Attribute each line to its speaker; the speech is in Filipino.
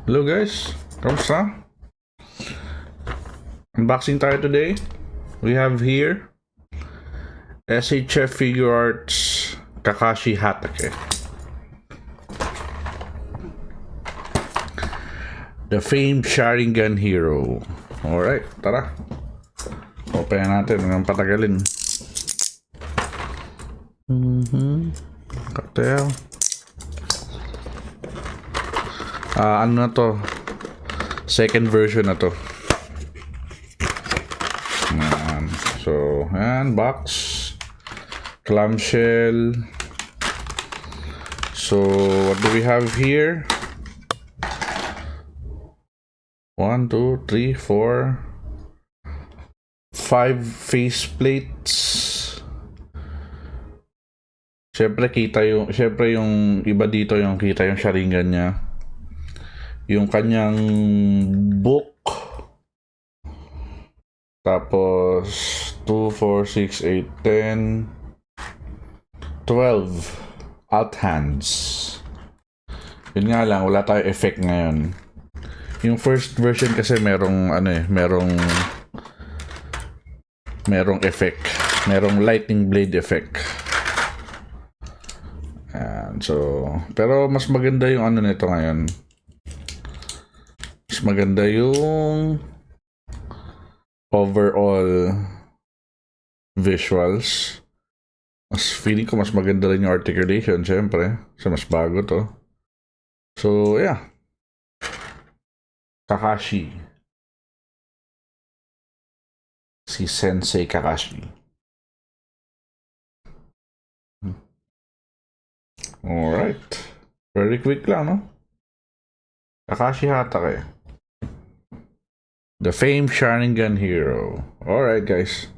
Speaker 1: Hello guys, kamusta? Unboxing tayo today. We have here SHF Figure Arts Kakashi Hatake, the famed Sharingan hero. Alright, tara. Open natin ng patagalin. Cocktail. Ano na to? Second version na to. So, and box, clamshell. So, what do we have here? 1, 2, 3, 4, 5 face plates. Syempre yung iba dito yung kita yung Sharingan niya. Yung kanyang book. Tapos 2, 4, 6, 8, 10, 12 alt hands. Yun nga lang, wala tayo effect ngayon. Yung first version kasi merong effect. Merong lightning blade effect. And so, pero mas maganda yung ano nito ngayon. Mas maganda yung overall visuals. Feeling ko mas maganda rin yung articulation, syempre. Kasi mas bago to. So, yeah. Kakashi. Si Sensei Kakashi. Alright. Very quick lang, no? Kakashi Hatake, the famed Sharingan hero. Alright, guys.